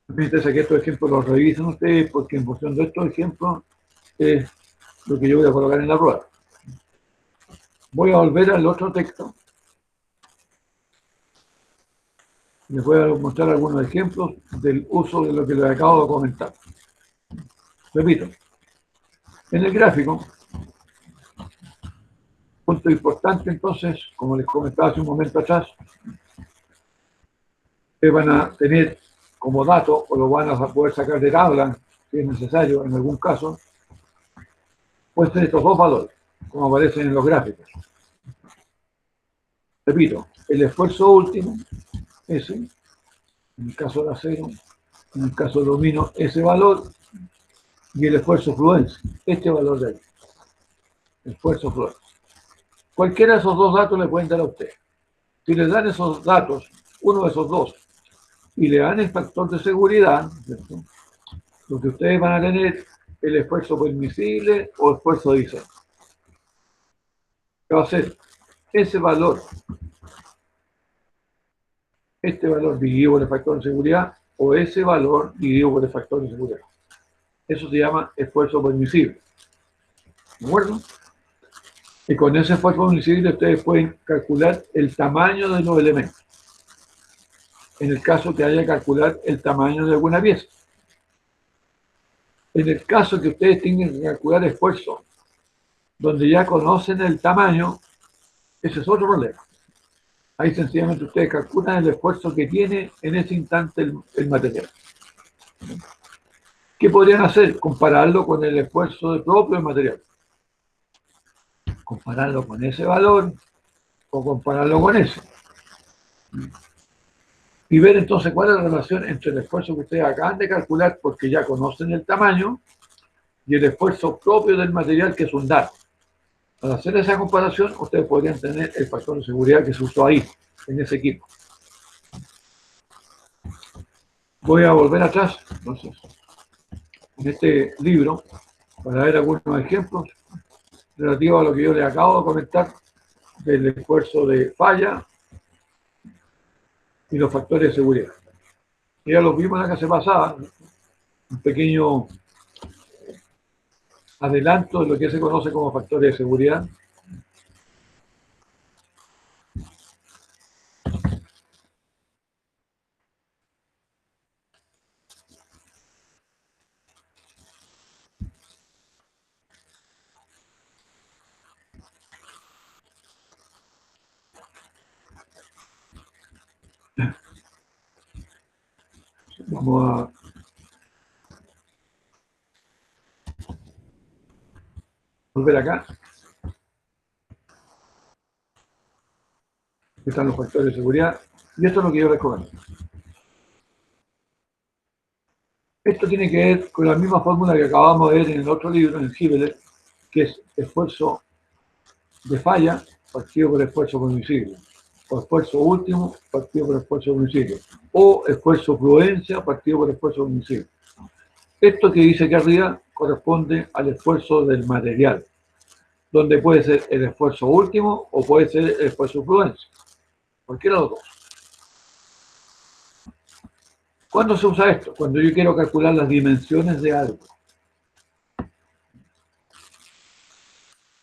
Speaker 1: Me interesa que estos ejemplos los revisen ustedes, porque en función de estos ejemplos es lo que yo voy a colocar en la prueba. Voy a volver al otro texto. Les voy a mostrar algunos ejemplos del uso de lo que les acabo de comentar. Repito, en el gráfico, punto importante entonces, como les comentaba hace un momento atrás, ustedes van a tener como dato, o lo van a poder sacar de tabla, si es necesario en algún caso, pueden ser estos dos valores, como aparecen en los gráficos. Repito, el esfuerzo último, ese, en el caso del acero, en el caso del aluminio, ese valor, y el esfuerzo fluencia, este valor de ahí, esfuerzo fluencia. Cualquiera de esos dos datos le pueden dar a usted. Si les dan esos datos, uno de esos dos, y le dan el factor de seguridad, ¿cierto? Lo que ustedes van a tener el esfuerzo permisible o esfuerzo de diseño. ¿Qué va a ser? Ese valor, este valor dividido por el factor de seguridad, o ese valor dividido por el factor de seguridad. Eso se llama esfuerzo permisible. ¿De acuerdo? Y con ese esfuerzo permisible ustedes pueden calcular el tamaño de los elementos. en el caso que haya que calcular el tamaño de alguna pieza. En el caso que ustedes tengan que calcular esfuerzo, donde ya conocen el tamaño, ese es otro problema. Ahí sencillamente ustedes calculan el esfuerzo que tiene en ese instante el material. ¿Qué podrían hacer? Compararlo con el esfuerzo propio del material. Compararlo con ese valor o compararlo con ese. Y ver entonces cuál es la relación entre el esfuerzo que ustedes acaban de calcular porque ya conocen el tamaño y el esfuerzo propio del material, que es un dato. Al hacer esa comparación, ustedes podrían tener el factor de seguridad que se usó ahí, en ese equipo. Voy a volver atrás, entonces, en este libro, para ver algunos ejemplos relativos a lo que yo les acabo de comentar del esfuerzo de falla y los factores de seguridad. Ya los vimos en la clase pasada, un pequeño adelanto de lo que se conoce como factores de seguridad. Vamos a volver acá. Están los factores de seguridad. Y esto es lo que yo les comento. Esto tiene que ver con la misma fórmula que acabamos de ver en el otro libro, en el Hibbeler, que es esfuerzo de falla partido por esfuerzo permisible, o esfuerzo último partido por esfuerzo permisible, o esfuerzo prudencia partido por esfuerzo permisible. Esto que dice aquí arriba corresponde al esfuerzo del material, donde puede ser el esfuerzo último o puede ser el esfuerzo prudencia, cualquiera de los dos. ¿Cuándo se usa esto? Cuando yo quiero calcular las dimensiones de algo.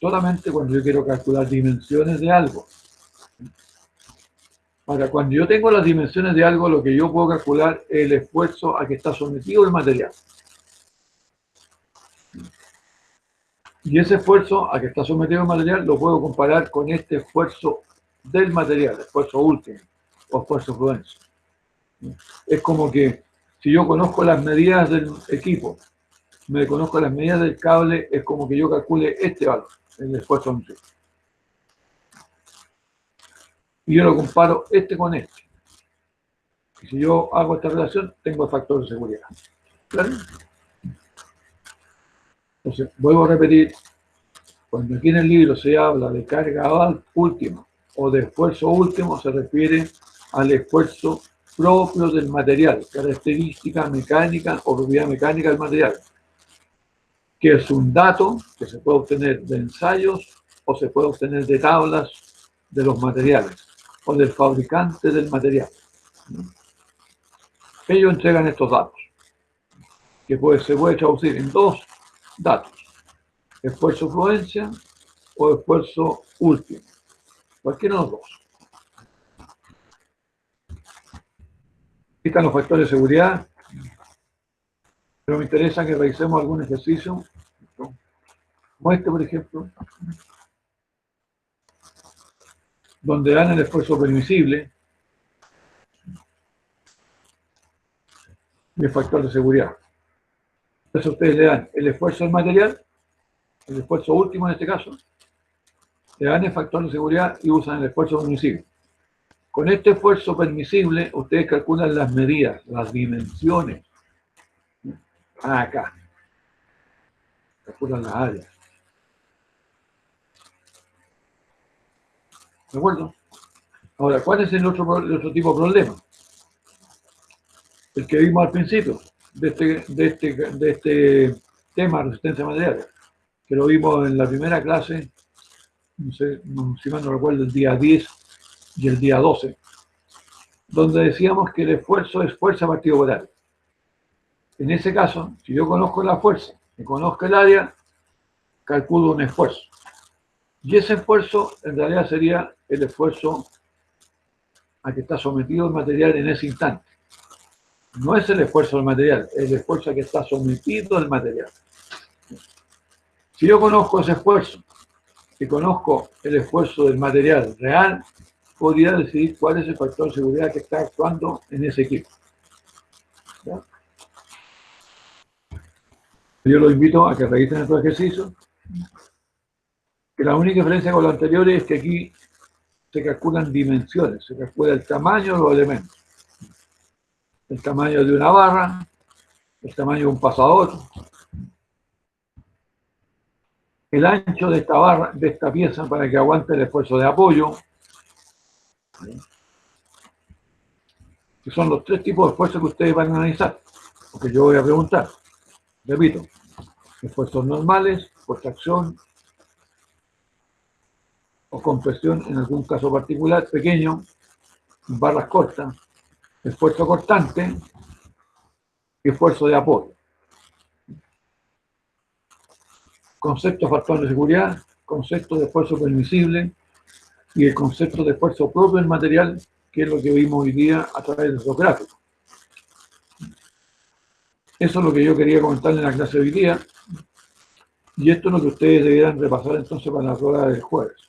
Speaker 1: Solamente cuando yo quiero calcular dimensiones de algo. Ahora, cuando yo tengo las dimensiones de algo, lo que yo puedo calcular es el esfuerzo a que está sometido el material. Y ese esfuerzo a que está sometido el material lo puedo comparar con este esfuerzo del material, esfuerzo último o esfuerzo prudencia. Es como que si yo conozco las medidas del equipo, me conozco las medidas del cable, es como que yo calcule este valor, el esfuerzo último. Y yo lo comparo este con este. Y si yo hago esta relación, tengo el factor de seguridad. ¿Claro? Entonces, vuelvo a repetir, cuando aquí en el libro se habla de carga última o de esfuerzo último, se refiere al esfuerzo propio del material, característica mecánica o propiedad mecánica del material, que es un dato que se puede obtener de ensayos o se puede obtener de tablas de los materiales o del fabricante del material. Ellos entregan estos datos, que se puede traducir en dos datos: esfuerzo prudencia o esfuerzo último, cualquiera de los dos. Aquí están los factores de seguridad, pero me interesa que revisemos algún ejercicio, como este, por ejemplo, donde dan el esfuerzo permisible y el factor de seguridad. Entonces ustedes le dan el esfuerzo del material, el esfuerzo último en este caso, le dan el factor de seguridad y usan el esfuerzo permisible. Con este esfuerzo permisible, ustedes calculan las medidas, las dimensiones. Acá. Calculan las áreas. ¿De acuerdo? Ahora, ¿cuál es el otro tipo de problema? El que vimos al principio de este tema, resistencia a materiales, que lo vimos en la primera clase, no sé, si mal no recuerdo, el día 10 y el día 12, donde decíamos que el esfuerzo es fuerza partido por área. En ese caso, si yo conozco la fuerza y conozco el área, calculo un esfuerzo. Y ese esfuerzo en realidad sería el esfuerzo a que está sometido el material en ese instante. No es el esfuerzo del material, es el esfuerzo a que está sometido el material. Si yo conozco ese esfuerzo y conozco el esfuerzo del material real, podría decidir cuál es el factor de seguridad que está actuando en ese equipo. ¿Ya? Yo los invito a que revisen estos ejercicios, que la única diferencia con los anteriores es que aquí se calculan dimensiones, se calcula el tamaño de los elementos. El tamaño de una barra, el tamaño de un pasador, el ancho de esta barra, de esta pieza para que aguante el esfuerzo de apoyo, que son los tres tipos de esfuerzos que ustedes van a analizar, porque yo voy a preguntar, repito, esfuerzos normales, por tracción o compresión en algún caso particular, pequeño, barras cortas, esfuerzo cortante y esfuerzo de apoyo. Concepto de factor de seguridad, concepto de esfuerzo permisible y el concepto de esfuerzo propio del material, que es lo que vimos hoy día a través de los gráficos. Eso es lo que yo quería comentarles en la clase de hoy día, y esto es lo que ustedes deberán repasar entonces para la prueba del jueves.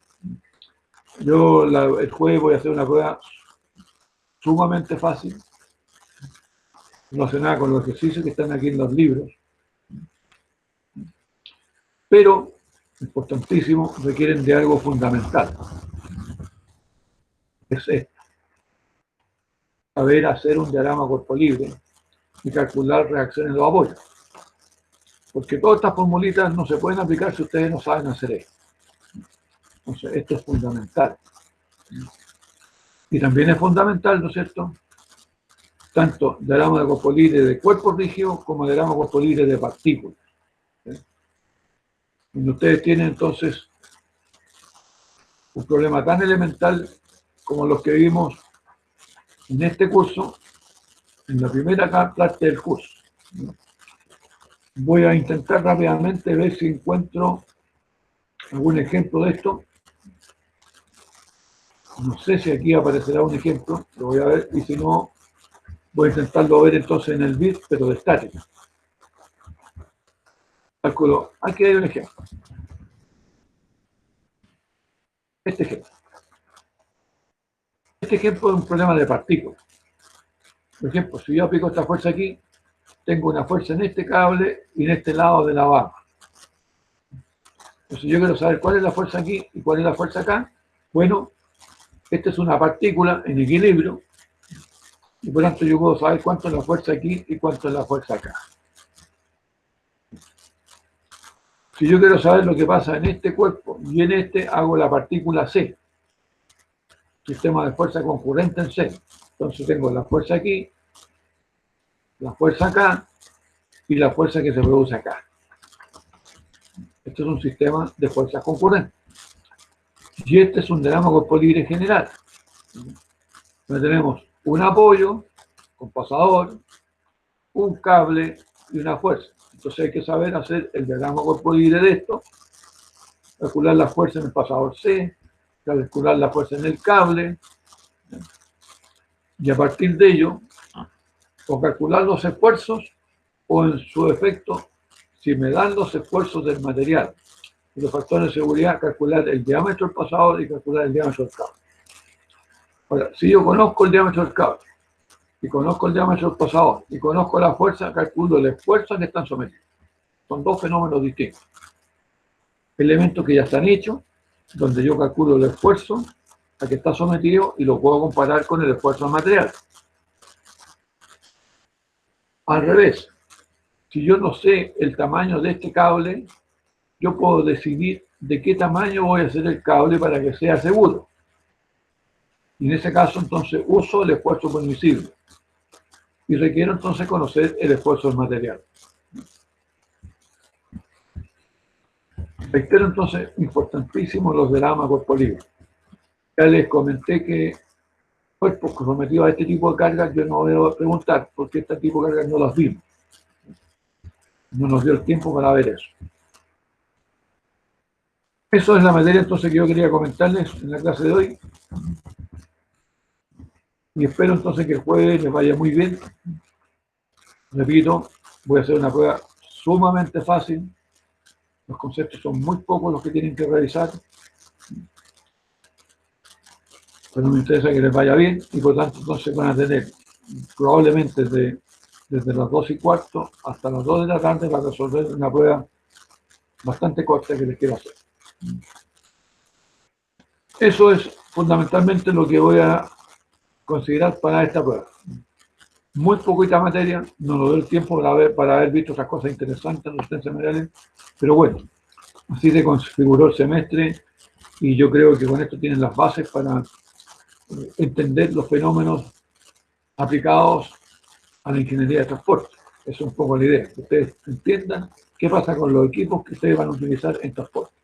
Speaker 1: Yo el jueves voy a hacer una prueba sumamente fácil, relacionada con los ejercicios que están aquí en los libros, pero, importantísimo, requieren de algo fundamental. Es esto: saber hacer un diagrama cuerpo libre y calcular reacciones de los apoyos. Porque todas estas formulitas no se pueden aplicar si ustedes no saben hacer esto. Entonces, esto es fundamental. Y también es fundamental, ¿no es cierto?, tanto diagrama de cuerpo libre de cuerpo rígido como diagrama de cuerpo libre de partículas. Cuando ustedes tienen entonces un problema tan elemental como los que vimos en este curso, en la primera parte del curso. Voy a intentar rápidamente ver si encuentro algún ejemplo de esto. No sé si aquí aparecerá un ejemplo, lo voy a ver, y si no, voy a intentarlo ver entonces en el bit, pero de estática. Cálculo, aquí hay un ejemplo. Este ejemplo. Este ejemplo es un problema de partículas. Por ejemplo, si yo aplico esta fuerza aquí, tengo una fuerza en este cable y en este lado de la barra. Entonces yo quiero saber cuál es la fuerza aquí y cuál es la fuerza acá. Bueno, esta es una partícula en equilibrio y por lo tanto yo puedo saber cuánto es la fuerza aquí y cuánto es la fuerza acá. Si yo quiero saber lo que pasa en este cuerpo y en este, hago la partícula C, sistema de fuerza concurrente en C. Entonces tengo la fuerza aquí, la fuerza acá y la fuerza que se produce acá. Este es un sistema de fuerzas concurrentes. Y este es un diagrama cuerpo libre general. Donde tenemos un apoyo, un pasador, un cable y una fuerza. Entonces hay que saber hacer el diagrama cuerpo libre de esto, calcular la fuerza en el pasador C, calcular la fuerza en el cable, y a partir de ello, o calcular los esfuerzos, o en su efecto, si me dan los esfuerzos del material y los factores de seguridad, calcular el diámetro del pasador y calcular el diámetro del cable. Ahora, si yo conozco el diámetro del cable, y conozco el diámetro del pasador, y conozco la fuerza, calculo el esfuerzo a que están sometidos. Son dos fenómenos distintos. Elementos que ya están hechos, donde yo calculo el esfuerzo a que está sometido y lo puedo comparar con el esfuerzo del material. Al revés, si yo no sé el tamaño de este cable, yo puedo decidir de qué tamaño voy a hacer el cable para que sea seguro. Y en ese caso, entonces, uso el esfuerzo permisible. Y requiero entonces conocer el esfuerzo del material. Reitero entonces, importantísimo los diagramas cuerpo libre. Ya les comenté que cuerpos sometidos a este tipo de cargas, yo no debo preguntar, porque este tipo de cargas no las vimos. No nos dio el tiempo para ver eso. Eso es la materia entonces que yo quería comentarles en la clase de hoy. y espero entonces que el jueves les vaya muy bien. Repito, voy a hacer una prueba sumamente fácil. Los conceptos son muy pocos los que tienen que realizar, pero me interesa que les vaya bien y por tanto entonces van a tener probablemente desde las 2:15 hasta las 2 de la tarde para resolver una prueba bastante corta que les quiero hacer. Eso es fundamentalmente lo que voy a considerar para esta prueba. Muy poquita materia, no nos doy el tiempo para haber visto otras cosas interesantes en los test semestrales, pero bueno, así se configuró el semestre y yo creo que con esto tienen las bases para entender los fenómenos aplicados a la ingeniería de transporte. Esa es un poco la idea, que ustedes entiendan qué pasa con los equipos que ustedes van a utilizar en transporte.